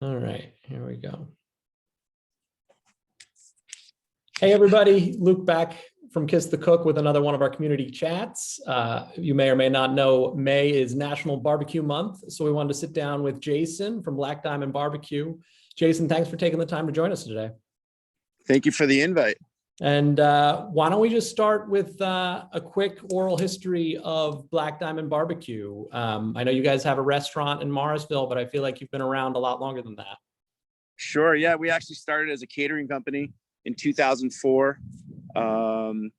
All right, here we go. Hey, everybody. Luke back from Kiss the Cook with another one of our community chats. You may or may not know May is National BBQ Month, so we wanted to sit down with Jason from Black Diamond BBQ. Jason, thanks for taking the time to join us today. Thank you for the invite. And why don't we just start with a quick oral history of Black Diamond BBQ. I know you guys have a restaurant in Morrisville, but I feel like you've been around a lot longer than that. Sure. Yeah, we actually started as a catering company in 2004, and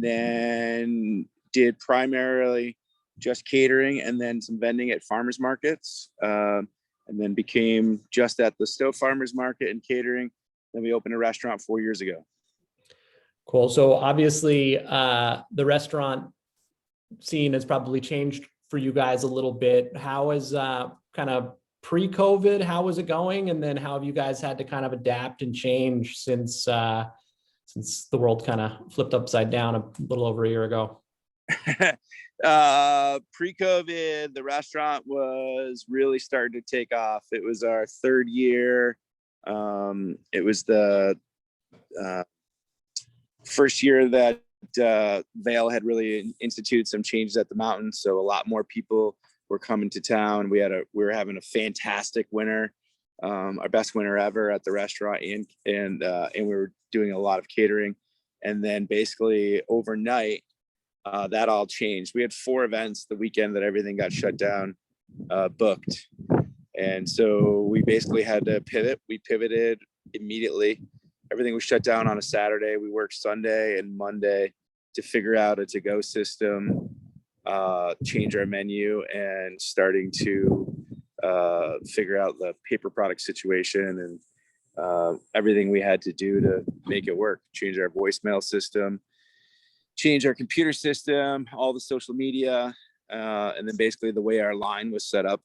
then did primarily just catering and then some vending at farmers markets, and then became just at the Stowe Farmers Market and catering. Then we opened a restaurant 4 years ago. Cool. So obviously the restaurant scene has probably changed for you guys a little bit. How is kind of pre-COVID, how was it going? And then how have you guys had to kind of adapt and change since the world kind of flipped upside down a little over a year ago? Pre-COVID, the restaurant was really starting to take off. It was our third year. It was the first year that Vail had really instituted some changes at the mountain. So a lot more people were coming to town. We were having a fantastic winter, our best winter ever at the restaurant, and we were doing a lot of catering. And then basically overnight, that all changed. We had 4 events the weekend that everything got shut down, booked. And so we basically had to pivot. We pivoted immediately. Everything was shut down on a Saturday. We worked Sunday and Monday to figure out a to-go system, change our menu, and starting to figure out the paper product situation and everything we had to do to make it work. Change our voicemail system, change our computer system, all the social media, and then basically the way our line was set up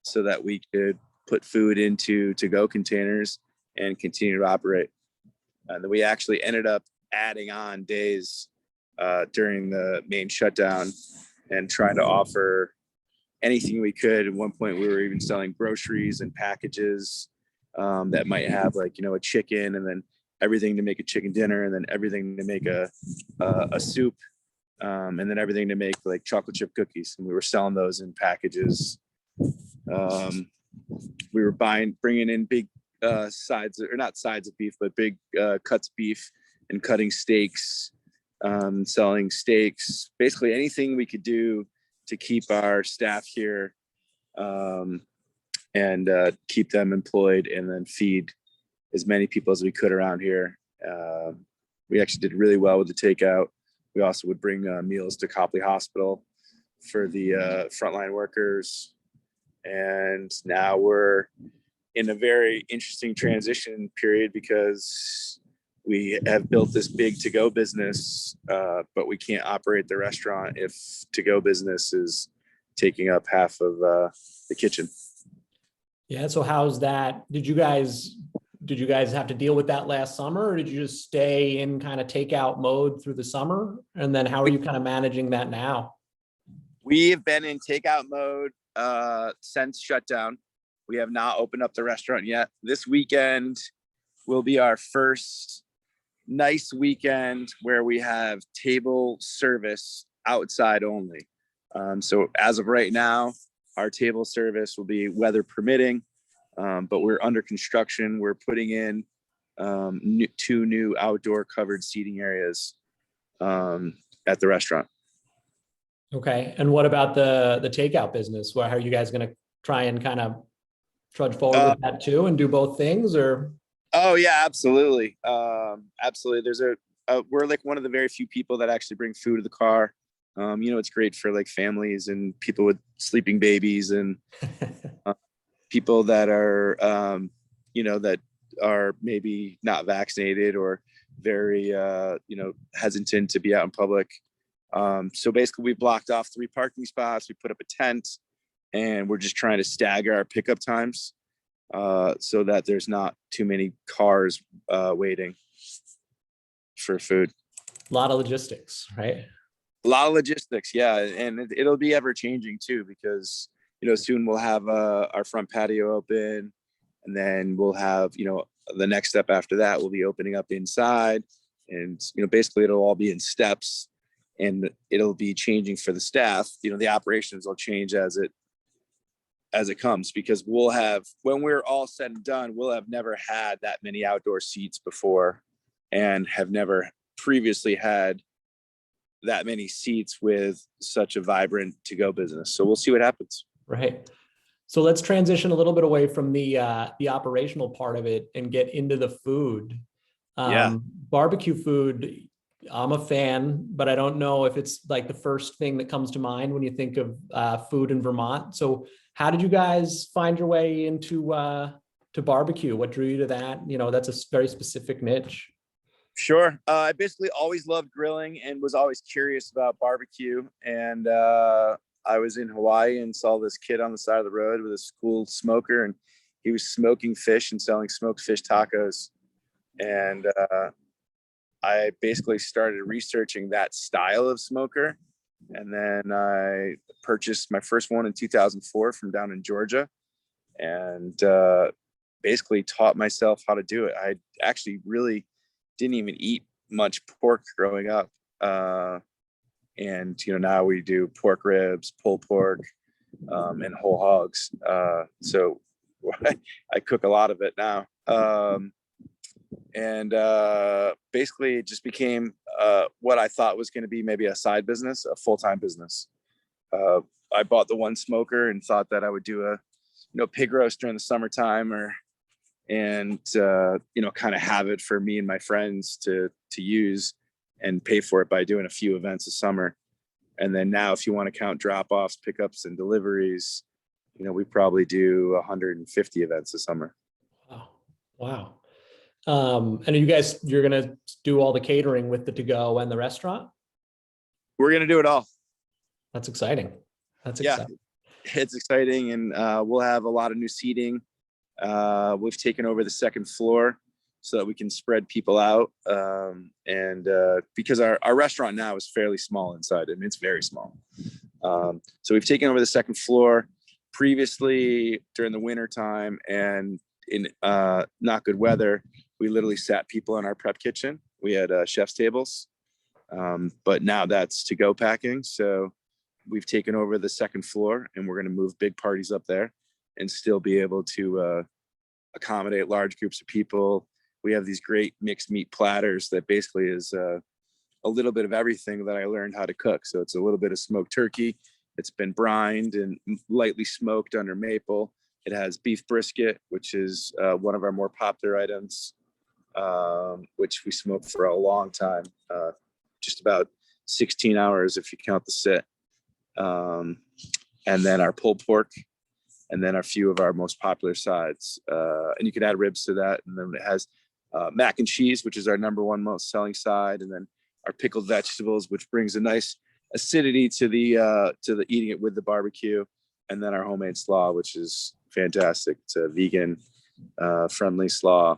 so that we could put food into to-go containers and continue to operate. And then we actually ended up adding on days during the main shutdown and trying to offer anything we could. At one point, we were even selling groceries and packages that might have, like, a chicken, and then everything to make a chicken dinner, and then everything to make a soup, and then everything to make like chocolate chip cookies. And we were selling those in packages. We were bringing in big sides, or not sides of beef, but big cuts of beef, and cutting steaks, selling steaks, basically anything we could do to keep our staff here, and keep them employed, and then feed as many people as we could around here. We actually did really well with the takeout. We also would bring meals to Copley Hospital for the frontline workers. And now we're in a very interesting transition period because we have built this big to-go business, but we can't operate the restaurant if to-go business is taking up half of the kitchen. Yeah. So how's that? Did you guys have to deal with that last summer, or did you just stay in kind of takeout mode through the summer? And then how are you kind of managing that now? We have been in takeout mode since shutdown. We have not opened up the restaurant yet. This weekend will be our first nice weekend where we have table service outside only. So as of right now, our table service will be weather permitting, but we're under construction. We're putting in 2 new outdoor covered seating areas at the restaurant. Okay. And what about the takeout business? How are you guys going to try and kind of trudge forward with that too and do both things, or? Oh yeah, absolutely. Absolutely. We're like one of the very few people that actually bring food to the car. It's great for like families and people with sleeping babies and people that are, that are maybe not vaccinated or very, hesitant to be out in public. So basically we blocked off 3 parking spots. We put up a tent, and we're just trying to stagger our pickup times so that there's not too many cars waiting for food. A lot of logistics, right? A lot of logistics, yeah. And it'll be ever changing too, because, soon we'll have our front patio open. And then we'll have, the next step after that will be opening up inside, and, basically it'll all be in steps, and it'll be changing for the staff. The operations will change as it comes, because when we're all said and done, we'll have never had that many outdoor seats before, and have never previously had that many seats with such a vibrant to-go business. So we'll see what happens. Right. So let's transition a little bit away from the operational part of it and get into the food. Yeah. Barbecue food, I'm a fan, but I don't know if it's like the first thing that comes to mind when you think of food in Vermont. So how did you guys find your way into to barbecue? What drew you to that? That's a very specific niche. Sure. I basically always loved grilling and was always curious about barbecue. And I was in Hawaii and saw this kid on the side of the road with a school smoker, and he was smoking fish and selling smoked fish tacos. And I basically started researching that style of smoker. And then I purchased my first one in 2004 from down in Georgia, and basically taught myself how to do it. I actually really didn't even eat much pork growing up. And, now we do pork ribs, pulled pork, and whole hogs. So I cook a lot of it now. And basically it just became what I thought was going to be maybe a side business, a full-time business. I bought the one smoker and thought that I would do a pig roast during the summertime, and kind of have it for me and my friends to use, and pay for it by doing a few events a summer. And then now, if you want to count drop-offs, pickups, and deliveries, we probably do 150 events a summer. Wow. And you're going to do all the catering with the to-go and the restaurant? We're going to do it all. That's exciting. Yeah, it's exciting. And we'll have a lot of new seating. We've taken over the second floor so that we can spread people out. And because our restaurant now is fairly small inside, and it's very small. So we've taken over the second floor. Previously, during the winter time and in not good weather, we literally sat people in our prep kitchen. We had chef's tables, but now that's to-go packing. So we've taken over the second floor, and we're going to move big parties up there and still be able to accommodate large groups of people. We have these great mixed meat platters that basically is a little bit of everything that I learned how to cook. So it's a little bit of smoked turkey. It's been brined and lightly smoked under maple. It has beef brisket, which is one of our more popular items, which we smoked for a long time, just about 16 hours if you count the sit. And then our pulled pork, and then a few of our most popular sides. And you can add ribs to that. And then it has mac and cheese, which is our number one most selling side. And then our pickled vegetables, which brings a nice acidity to the eating it with the barbecue. And then our homemade slaw, which is fantastic. It's a vegan friendly slaw.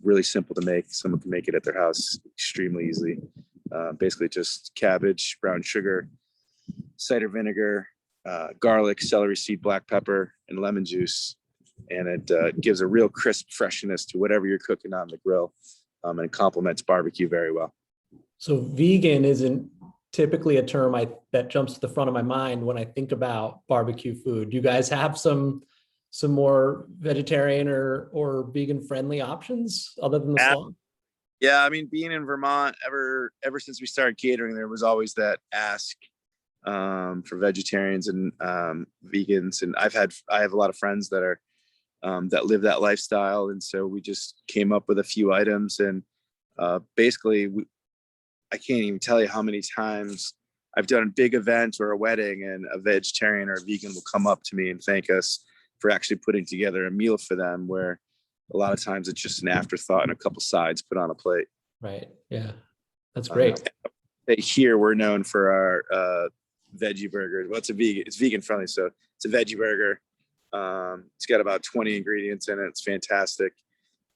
Really simple to make. Someone can make it at their house extremely easily. Basically just cabbage, brown sugar, cider vinegar, garlic, celery seed, black pepper, and lemon juice. And it gives a real crisp freshness to whatever you're cooking on the grill, and it complements barbecue very well. So vegan isn't typically a term that jumps to the front of my mind when I think about barbecue food. Do you guys have some more vegetarian or vegan friendly options other than the slaw? Yeah, I mean, being in Vermont, ever since we started catering, there was always that ask for vegetarians and vegans, and I have a lot of friends that are that live that lifestyle, and so we just came up with a few items, and basically I can't even tell you how many times I've done a big event or a wedding, and a vegetarian or a vegan will come up to me and thank us for actually putting together a meal for them, where a lot of times it's just an afterthought and a couple sides put on a plate. Right. Yeah, that's great. Here we're known for our veggie burger. Well, it's vegan friendly, so it's a veggie burger. It's got about 20 ingredients in it. It's fantastic.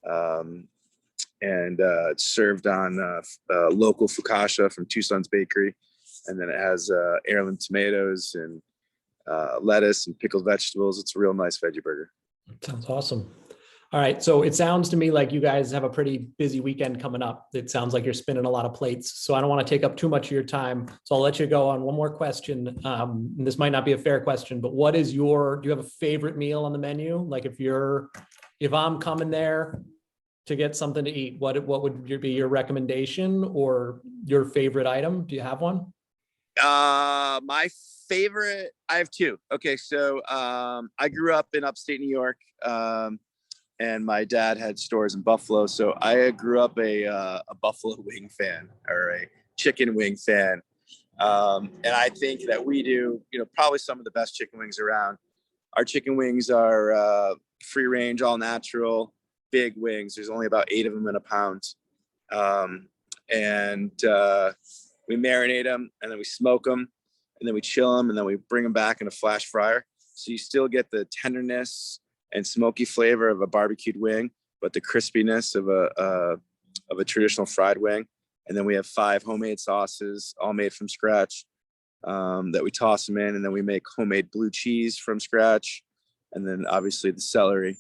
And it's served on local focaccia from Tucson's Bakery. And then it has heirloom tomatoes and lettuce and pickled vegetables. It's a real nice veggie burger. Sounds awesome. All right. So it sounds to me like you guys have a pretty busy weekend coming up. It sounds like you're spinning a lot of plates. So I don't want to take up too much of your time. So I'll let you go on one more question. And this might not be a fair question, but do you have a favorite meal on the menu? Like if I'm coming there to get something to eat, what would be your recommendation or your favorite item? Do you have one? My favorite, I have two. Okay, so I grew up in upstate New York, and my dad had stores in Buffalo, so I grew up a buffalo wing fan or a chicken wing fan, and I think that we do, probably some of the best chicken wings around. Our chicken wings are free range, all natural, big wings. There's only about 8 of them in a pound, and we marinate them, and then we smoke them, and then we chill them, and then we bring them back in a flash fryer. So you still get the tenderness and smoky flavor of a barbecued wing, but the crispiness of a traditional fried wing. And then we have 5 homemade sauces, all made from scratch, that we toss them in, and then we make homemade blue cheese from scratch, and then obviously the celery.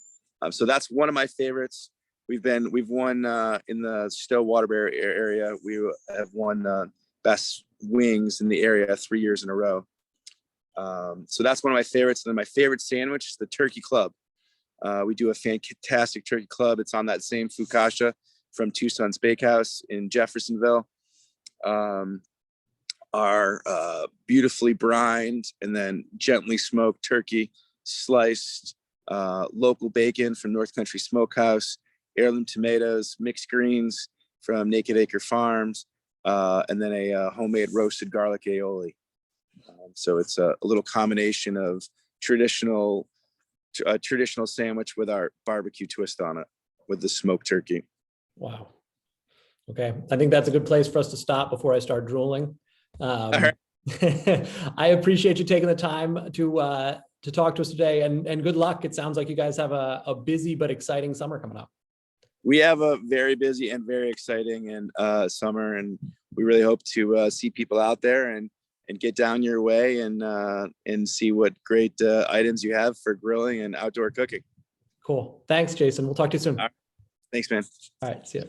So that's one of my favorites. We've won in the Stowe Waterbury area. We have won best wings in the area 3 years in a row. So that's one of my favorites. And then my favorite sandwich is the turkey club. We do a fantastic turkey club. It's on that same focaccia from Tucson's Bakehouse in Jeffersonville. Our beautifully brined and then gently smoked turkey, sliced local bacon from North Country Smokehouse, heirloom tomatoes, mixed greens from Naked Acre Farms, and then a homemade roasted garlic aioli. So it's a little combination of traditional sandwich with our barbecue twist on it with the smoked turkey. Wow. Okay. I think that's a good place for us to stop before I start drooling. All right. I appreciate you taking the time to talk to us today, and good luck. It sounds like you guys have a busy but exciting summer coming up. We have a very busy and very exciting and summer, and we really hope to see people out there and get down your way and see what great items you have for grilling and outdoor cooking. Cool. Thanks, Jason. We'll talk to you soon. All right. Thanks, man. All right. See ya.